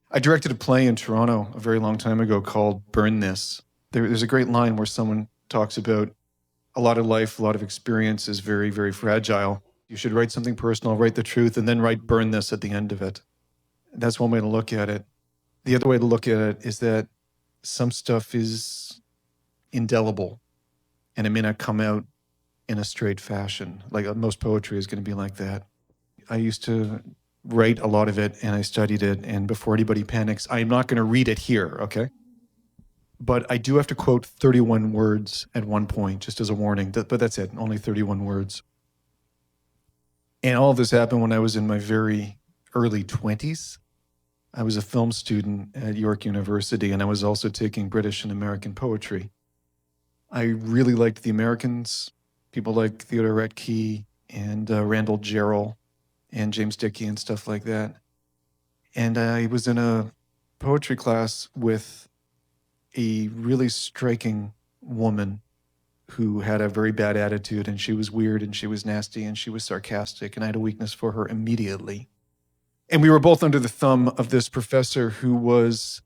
I directed a play in Toronto a very long time ago called Burn This. There's a great line where someone talks about a lot of life, a lot of experience is very, very fragile. You should write something personal, write the truth, and then write burn this at the end of it. That's one way to look at it. The other way to look at it is that some stuff is indelible and it may not come out in a straight fashion. Like most poetry is going to be like that. I used to write a lot of it and I studied it. And before anybody panics, I'm not going to read it here, okay? But I do have to quote 31 words at one point, just as a warning. But that's it, only 31 words. And all of this happened when I was in my very early 20s. I was a film student at York University, and I was also taking British and American poetry. I really liked the Americans, people like Theodore Roethke and Randall Jarrell and James Dickey and stuff like that. And I was in a poetry class with a really striking woman who had a very bad attitude, and she was weird and she was nasty and she was sarcastic, and I had a weakness for her immediately. And we were both under the thumb of this professor who was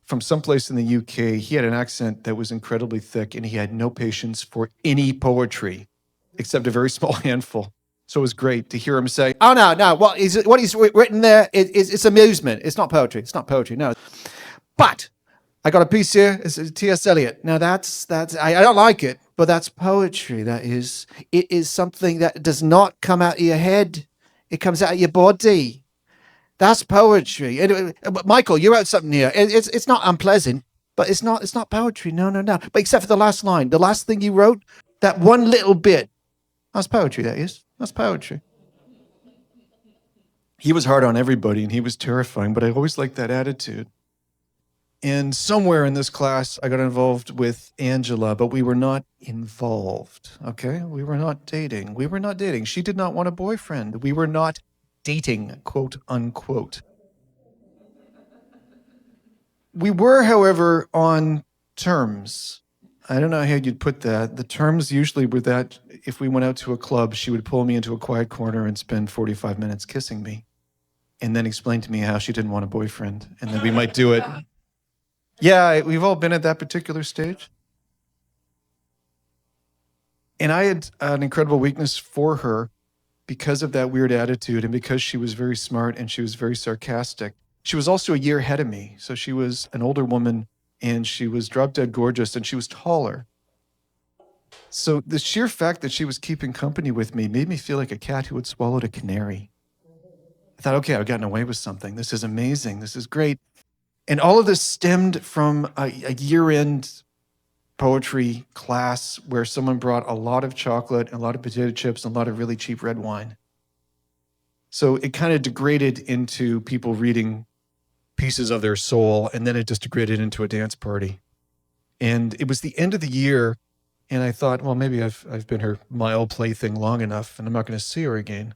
from someplace in the UK. He had an accent that was incredibly thick, and he had no patience for any poetry except a very small handful. So it was great to hear him say, "Oh no, what he's written there it's amusement. It's not poetry. It's not poetry. No, but I got a piece here. It's T.S. Eliot. Now that's I don't like it, but that's poetry. It is something that does not come out of your head. It comes out of your body. That's poetry." Michael, you wrote something here. It's not unpleasant, but it's not poetry. No. But except for the last line, the last thing you wrote, that one little bit, that's poetry. That's poetry. He was hard on everybody, and he was terrifying. But I always liked that attitude. And somewhere in this class, I got involved with Angela, but we were not involved, okay? We were not dating. She did not want a boyfriend. We were not dating, quote unquote. We were, however, on terms. I don't know how you'd put that. The terms usually were that if we went out to a club, she would pull me into a quiet corner and spend 45 minutes kissing me and then explain to me how she didn't want a boyfriend, and then we might do it. Yeah, we've all been at that particular stage. And I had an incredible weakness for her because of that weird attitude and because she was very smart and she was very sarcastic. She was also a year ahead of me. So she was an older woman and she was drop dead gorgeous and she was taller. So the sheer fact that she was keeping company with me made me feel like a cat who had swallowed a canary. I thought, okay, I've gotten away with something. This is amazing. This is great. And all of this stemmed from a year-end poetry class where someone brought a lot of chocolate, a lot of potato chips, and a lot of really cheap red wine. So it kind of degraded into people reading pieces of their soul, and then it just degraded into a dance party. And it was the end of the year, and I thought, well, maybe I've been her mild plaything long enough, and I'm not going to see her again.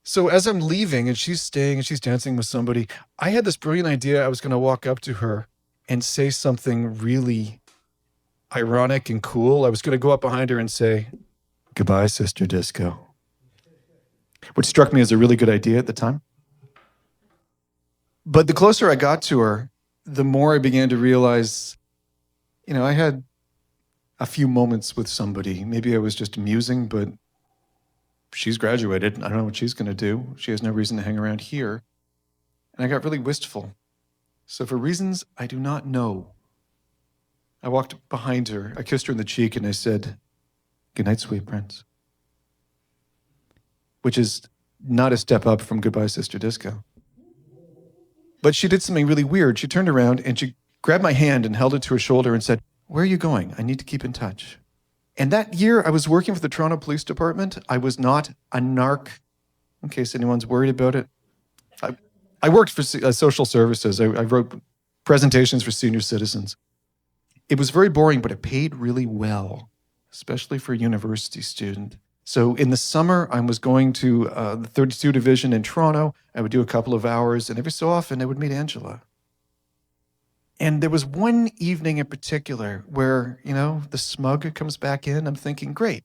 So as I'm leaving and she's staying and she's dancing with somebody, I had this brilliant idea. I was going to walk up to her and say something really ironic and cool. I was going to go up behind her and say, "Goodbye, Sister Disco," which struck me as a really good idea at the time. But the closer I got to her, the more I began to realize, I had a few moments with somebody. Maybe I was just amusing, but she's graduated. I don't know what she's going to do. She has no reason to hang around here. And I got really wistful. So for reasons I do not know, I walked behind her. I kissed her in the cheek and I said, "Good night, sweet prince," which is not a step up from "Goodbye, Sister Disco." But she did something really weird. She turned around and she grabbed my hand and held it to her shoulder and said, "Where are you going? I need to keep in touch." And that year, I was working for the Toronto Police Department. I was not a narc, in case anyone's worried about it. I worked for social services. I wrote presentations for senior citizens. It was very boring, but it paid really well, especially for a university student. So in the summer, I was going to the 32 Division in Toronto. I would do a couple of hours, and every so often, I would meet Angela. And there was one evening in particular where, the smug comes back in. I'm thinking, great,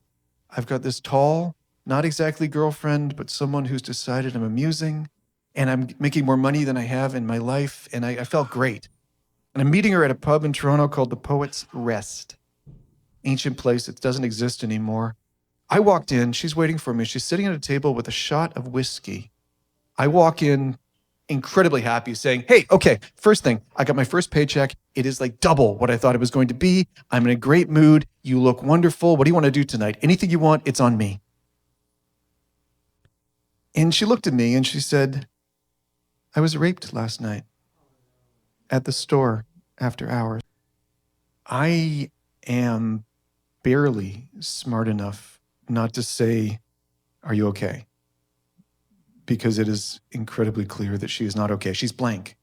I've got this tall, not exactly girlfriend, but someone who's decided I'm amusing. and I'm making more money than I have in my life, and I felt great. And I'm meeting her at a pub in Toronto called the Poet's Rest, ancient place that doesn't exist anymore. I walked in, she's waiting for me. She's sitting at a table with a shot of whiskey. I walk in incredibly happy, saying, hey, okay, first thing, I got my first paycheck. It is like double what I thought it was going to be. I'm in a great mood. You look wonderful. What do you want to do tonight? Anything you want, it's on me. And she looked at me and she said, I was raped last night at the store after hours. I am barely smart enough not to say, are you okay? Because it is incredibly clear that she is not okay. She's blank.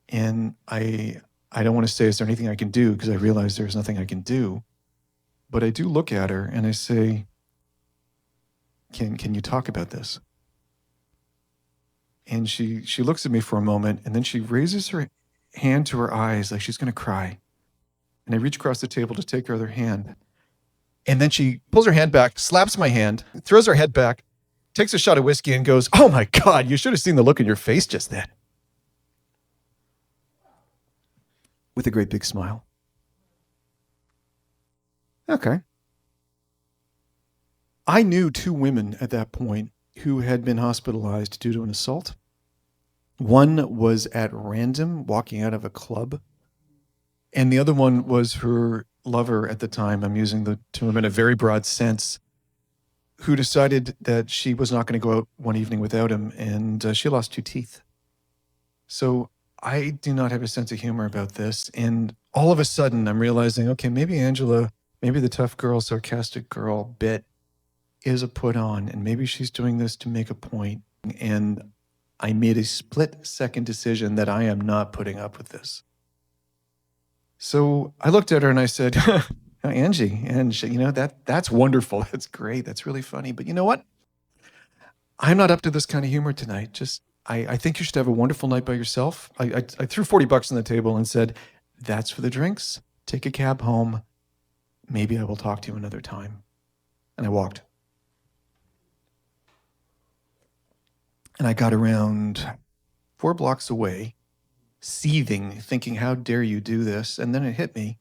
And I don't want to say, is there anything I can do? Because I realize there's nothing I can do. But I do look at her and I say, can you talk about this? And she looks at me for a moment, and then she raises her hand to her eyes like she's going to cry. And I reach across the table to take her other hand. And then she pulls her hand back, slaps my hand, throws her head back, takes a shot of whiskey and goes, oh my God, you should have seen the look in your face just then. With a great big smile. Okay. I knew 2 women at that point who had been hospitalized due to an assault. One was at random walking out of a club, and the other one was her lover at the time. I'm using the term in a very broad sense, who decided that she was not going to go out one evening without him, and she lost 2 teeth. So I do not have a sense of humor about this. And all of a sudden, I'm realizing, okay, maybe Angela, maybe the tough girl, sarcastic girl bit is a put on, and maybe she's doing this to make a point. And I made a split-second decision that I am not putting up with this. So I looked at her and I said, Angie, and she, that's wonderful. That's great. That's really funny. But you know what? I'm not up to this kind of humor tonight. I think you should have a wonderful night by yourself. I threw $40 on the table and said, that's for the drinks. Take a cab home. Maybe I will talk to you another time. And I walked. And I got around 4 blocks away, seething, thinking, how dare you do this? And then it hit me.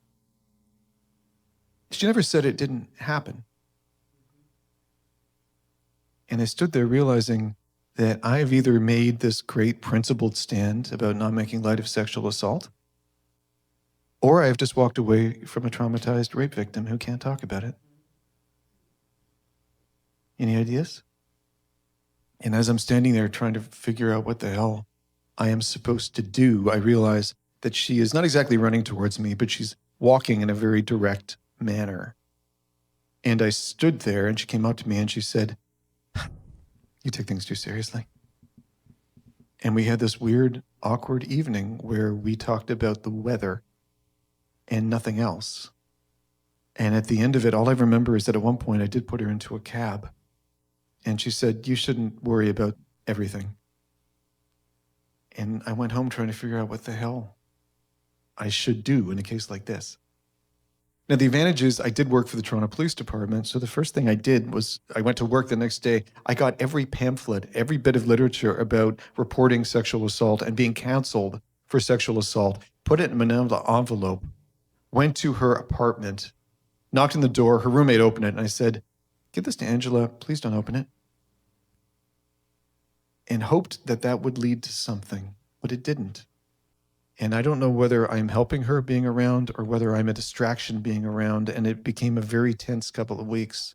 She never said it didn't happen. And I stood there realizing that I've either made this great principled stand about not making light of sexual assault, or I've just walked away from a traumatized rape victim who can't talk about it. Any ideas? And as I'm standing there trying to figure out what the hell I am supposed to do, I realize that she is not exactly running towards me, but she's walking in a very direct manner. And I stood there and she came up to me and she said, you take things too seriously. And we had this weird, awkward evening where we talked about the weather and nothing else. And at the end of it, all I remember is that at one point I did put her into a cab. And she said, you shouldn't worry about everything. And I went home trying to figure out what the hell I should do in a case like this. Now, the advantage is I did work for the Toronto Police Department. So the first thing I did was I went to work the next day. I got every pamphlet, every bit of literature about reporting sexual assault and being counseled for sexual assault, put it in an envelope, went to her apartment, knocked on the door. Her roommate opened it, and I said, give this to Angela. Please don't open it. And hoped that that would lead to something, but it didn't. And I don't know whether I'm helping her being around or whether I'm a distraction being around, and it became a very tense couple of weeks.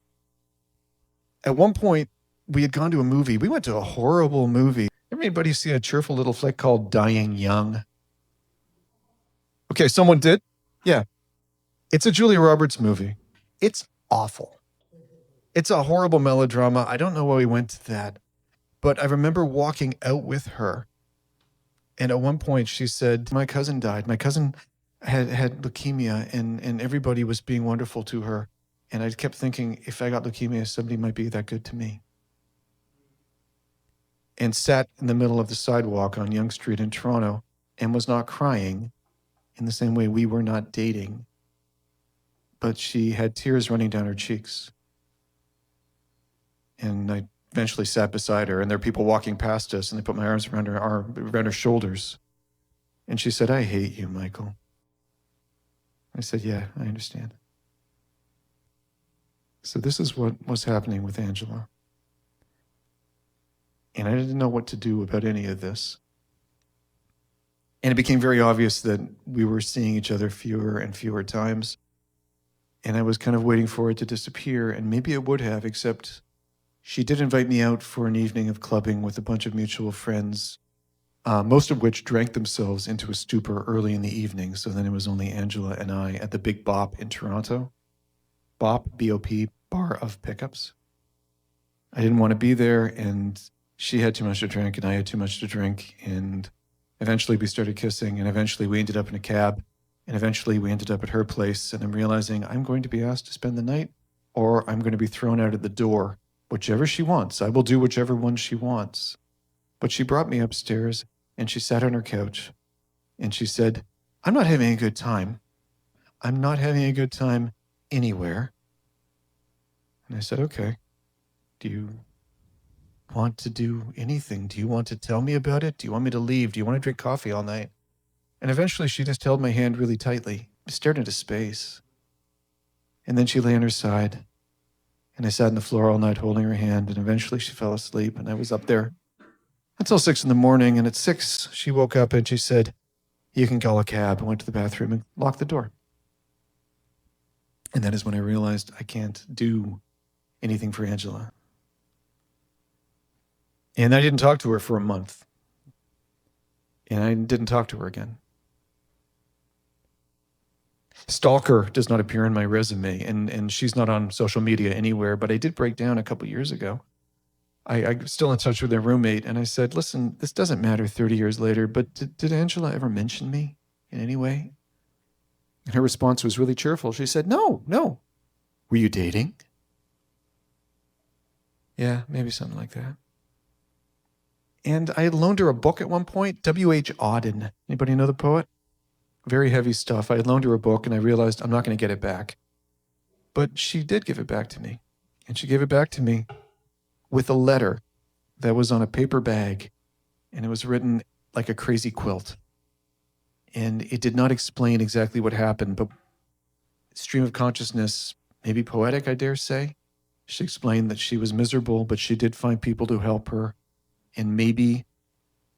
At one point, we had gone to a movie. We went to a horrible movie. Everybody see a cheerful little flick called Dying Young? Okay, someone did? Yeah. It's a Julia Roberts movie. It's awful. It's a horrible melodrama. I don't know why we went to that. But I remember walking out with her. And at one point she said, my cousin died. My cousin had leukemia and everybody was being wonderful to her. And I kept thinking, if I got leukemia, somebody might be that good to me. And sat in the middle of the sidewalk on Yonge Street in Toronto and was not crying in the same way we were not dating. But she had tears running down her cheeks. And I eventually sat beside her, and there are people walking past us, and they put my arms around around her shoulders. And she said, "I hate you, Michael." I said, "Yeah, I understand." So this is what was happening with Angela. And I didn't know what to do about any of this. And it became very obvious that we were seeing each other fewer and fewer times. And I was kind of waiting for it to disappear, and maybe it would have, except she did invite me out for an evening of clubbing with a bunch of mutual friends, most of which drank themselves into a stupor early in the evening. So then it was only Angela and I at the Big Bop in Toronto. Bop, B-O-P, Bar of Pickups. I didn't want to be there, and she had too much to drink, and I had too much to drink, and eventually we started kissing, and eventually we ended up in a cab, and eventually we ended up at her place, and I'm realizing I'm going to be asked to spend the night, or I'm going to be thrown out at the door. Whichever she wants. I will do whichever one she wants. But she brought me upstairs, and she sat on her couch, and she said, "I'm not having a good time. I'm not having a good time anywhere." And I said, "Okay. Do you want to do anything? Do you want to tell me about it? Do you want me to leave? Do you want to drink coffee all night?" And eventually she just held my hand really tightly, stared into space. And then she lay on her side, and I sat on the floor all night holding her hand, and eventually she fell asleep, and I was up there until 6 in the morning. And at 6, she woke up and she said, "You can call a cab." I went to the bathroom and locked the door. And that is when I realized I can't do anything for Angela. And I didn't talk to her for a month. And I didn't talk to her again. Stalker does not appear in my resume, and she's not on social media anywhere, but I did break down a couple years ago. I'm still in touch with their roommate, and I said, "Listen, this doesn't matter 30 years later, but did Angela ever mention me in any way?" And her response was really cheerful. She said, "No. Were you dating?" Yeah, maybe something like that. And I had loaned her a book at one point, W.H. Auden. Anybody know the poet? Very heavy stuff. I had loaned her a book, and I realized I'm not going to get it back. But she did give it back to me. And she gave it back to me with a letter that was on a paper bag, and it was written like a crazy quilt. And it did not explain exactly what happened, but stream of consciousness, maybe poetic, I dare say. She explained that she was miserable, but she did find people to help her. And maybe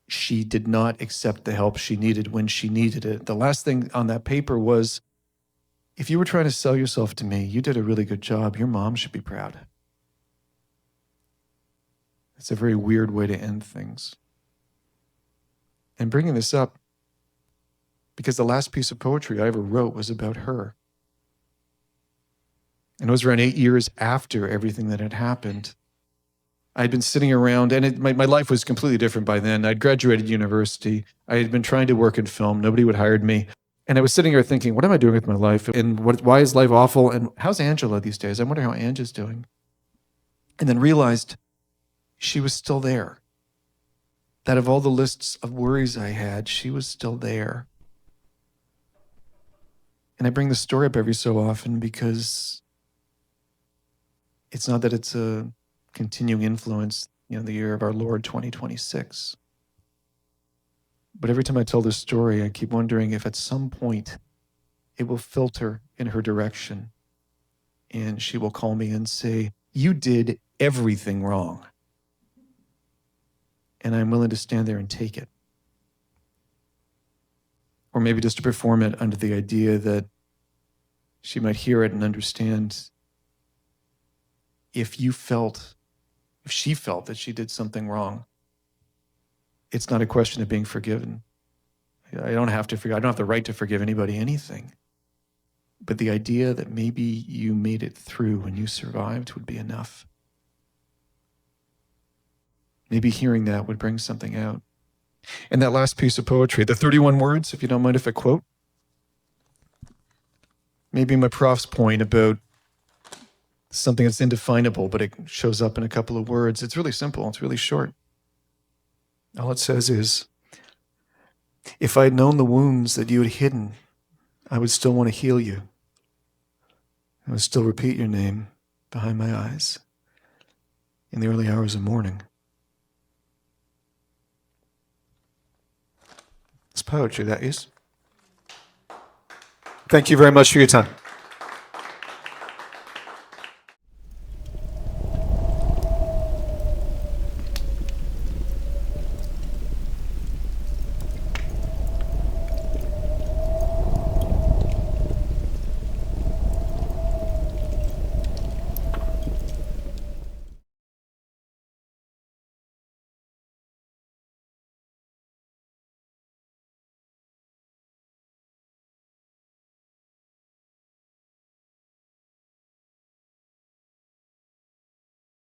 she did not accept the help she needed when she needed it. The last thing on that paper was, "If you were trying to sell yourself to me, you did a really good job. Your mom should be proud." It's a very weird way to end things. And bringing this up because the last piece of poetry I ever wrote was about her. And it was around 8 years after everything that had happened. I'd been sitting around, and my life was completely different by then. I'd graduated university. I had been trying to work in film. Nobody would hire me. And I was sitting here thinking, what am I doing with my life? And why is life awful? And how's Angela these days? I wonder how Angela's doing. And then realized she was still there. That of all the lists of worries I had, she was still there. And I bring this story up every so often because it's not that it's a continuing influence, the year of our Lord 2026. But every time I tell this story, I keep wondering if at some point it will filter in her direction and she will call me and say, "You did everything wrong." And I'm willing to stand there and take it. Or maybe just to perform it under the idea that she might hear it and understand if she felt that she did something wrong, it's not a question of being forgiven. I don't have the right to forgive anybody anything. But the idea that maybe you made it through and you survived would be enough. Maybe hearing that would bring something out. And that last piece of poetry, the 31 words, if you don't mind if I quote, maybe my prof's point about something that's indefinable, but it shows up in a couple of words. It's really simple. It's really short. All it says is, if I had known the wounds that you had hidden, I would still want to heal you. I would still repeat your name behind my eyes. in the early hours of morning. It's poetry, that is. Thank you very much for your time.